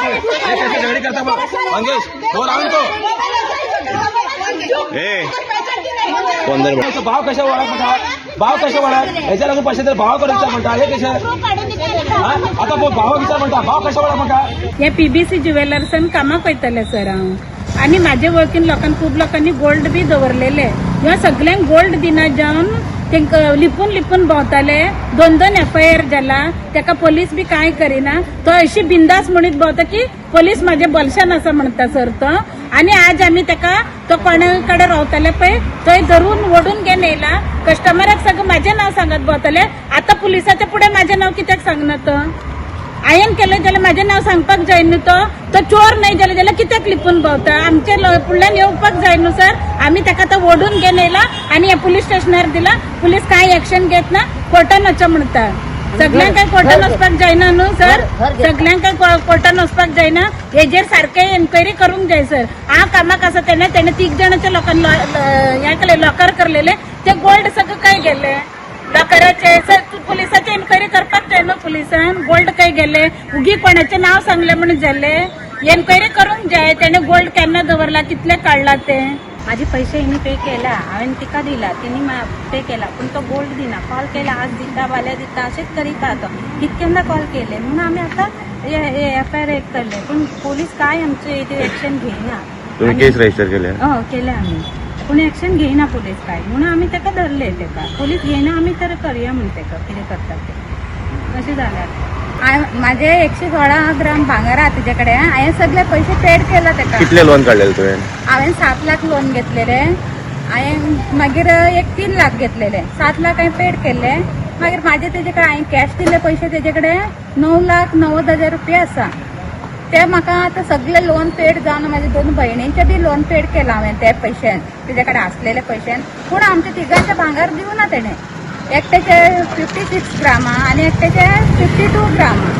कैसे झगड़ी करता मंगेश वो राउंड तो भाव कशा वाढत म्हणता भाव कशा वाढत याच्या लागून पैसे तर भाव करून म्हणता हे कशा आता भाव विचार म्हणता भाव कशा वाढत म्हणता हे पीबीसी ज्वेलर्सन कामाक वयतले सर हांव आनी म्हाजे वळखीन लोकांनी खूब लोकांनी गोल्ड बी दवरलेले ह्या सगळ्यांक गोल्ड दिना जावन तांकां लिपून लिपून भोंवताले 2-2 FIR जाला ताका पोलीस बी कांय करिना तो अशी बिंदास म्हणीत भोंवता की पोलीस म्हाजे बलशान आसा म्हणटा सर तो आनी आज आमी ताका तो कोणा कडेन रावताले पळय थंय धरून ओडून घेवन येयला कस्टमराक सगळं म्हाजें नांव सांगत भोंवताले आतां पुलिसाच्या फुडें म्हाजें नांव कित्याक सांगना तो हांवें केलें जाल्यार म्हाजें नांव सांगपाक जाय न्हू तो चोर नाही जाल्यार कित्याक लिपून भोंवता आमचे फुडल्यान येवपाक जाय न्हू सर आमी ताका तो ओडून घेवन येयला आनी हे पुलीस स्टेशनार दिला पुलीस कांय एक्शन घेत ना कोर्टान वचचो म्हणटा सगळ्यांक काय कोर्टान वचपाक जायना न्हू सर सगळ्यांक काय कोर्टान वचपाक जायना हेजेर सारके एन्क्वायरी करूंक जाय सर हांव कामाक आसा तेणे 3 जाणांच्या लोकांनी हे केले लॉकर करलेले ते गोल्ड सगळं काय गेले लॉकराचे सर पुलिसाची एन्क्वायरी करपाक जाय न्हू पुलिसान गोल्ड काय गेले उगी कोणाचे नाव सांगले म्हणून जाले एन्क्वायरी करूंक जाय तेणे गोल्ड केन्ना दवरला कितले काढला ते माझे पैसे हिने पे केला हांवें तिका दिला तिने पे केला पण तो गोल्ड दिना कॉल केला आज दिता फाल्यां दिता अशेंच करीता तो कितकेंदा कॉल केले म्हणून आमी आतां FIR करले पण पोलीस काय आमचे एक्शन घेयना तुम्ही केस रजिस्टर केले केले आमी पूण एक्शन घेयना पुलीस काय म्हणून आमी ताका धरले ताका पुलीस घेयना आमी तर करया म्हणून ताका कितें करता ते अशें जाल्यार माझे 116 ग्राम भांगर आहा तुजे कडेन हांवें सगळे पैसे पेड केला ताका कितले लोन काढलेले तुवें हांवें 7 लाख लोन घेतलेले हांवें मागीर 3 लाख घेतलेले 7 लाख हांवें पेड केले मागीर म्हाजे तेजे कडेन हांवें कॅश दिले पैसे तेजे कडेन 9,90,000 रुपया आसा ते म्हाका आतां सगळे लोन पेड जावन म्हाज्या 2 भयणींचे बी लोन पेड केला हांवें ते पयशान तेजे कडेन आसलेले पयशान पूण आमच्या तिगांचे भांगर दिवना तेणें एकट्याचे 56 ग्रामा आनी एकट्याचे 52 ग्रामा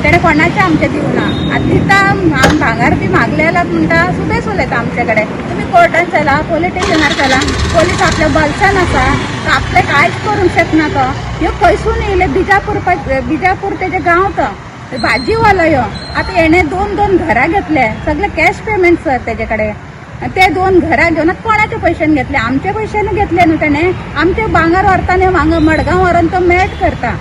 तेणें कोणाचे आमचे दिवना आतां दिता हांव भांगर बी मागले जाल्यार म्हणटा सुबेज उलयता आमचे कडेन तुमी कोर्टान चला पोलीस स्टेशनार चला पोलीस आपल्या बलशान आसा आपले कांयच करूंक शकना तो ह्यो खंयसून येयले बिजापूर तेजे गांव तो भाजीवालो ह्यो आतां हेणे 2 घरां घेतले सगळे कॅश पेमेंट सर तेजे कडेन ते 2 घरां घेवन कोणाचे पयशान घेतले आमचे पयशान घेतले न्हू तेणे आमचे भांगर व्हरता न्हू हांगा मडगांव व्हरून तो मॅट करता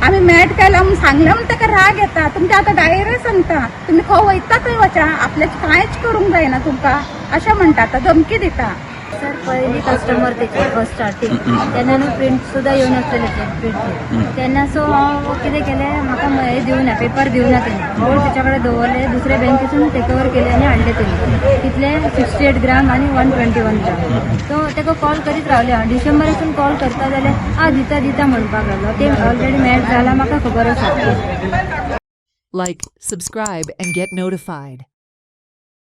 आमी मॅट केला म्हणून सांगले म्हणून ताका राग येता तुमचे आतां डायरेक्ट सांगता तुमी खंय वयता थंय वचा आपल्याचें कांयच करूंक जायना तुमकां अशें म्हणटा आतां धमकी दिता सर पहिली कस्टमर त्याची फर्स्ट स्टार्टिंग त्यांना न्हू प्रिंट सुद्धा येवन आसलेले प्रिंट तेन्ना सो हांव कितें केलें म्हाका हे दिवना पेपर दिवना तेणे गोल्ड तेच्या कडेन दवरले दुसरे बँकेसून टेक ओवर केले आनी हाडले तेणे तितले 68 ग्राम आनी 121 ग्राम तो ताका कॉल करीत रावले हांव डिसेंबरासून कॉल करता जाल्यार दिता दिता म्हणपाक लागलो ते ऑलरेडी मॅच जाला म्हाका खबर आसा Like, subscribe and get notified.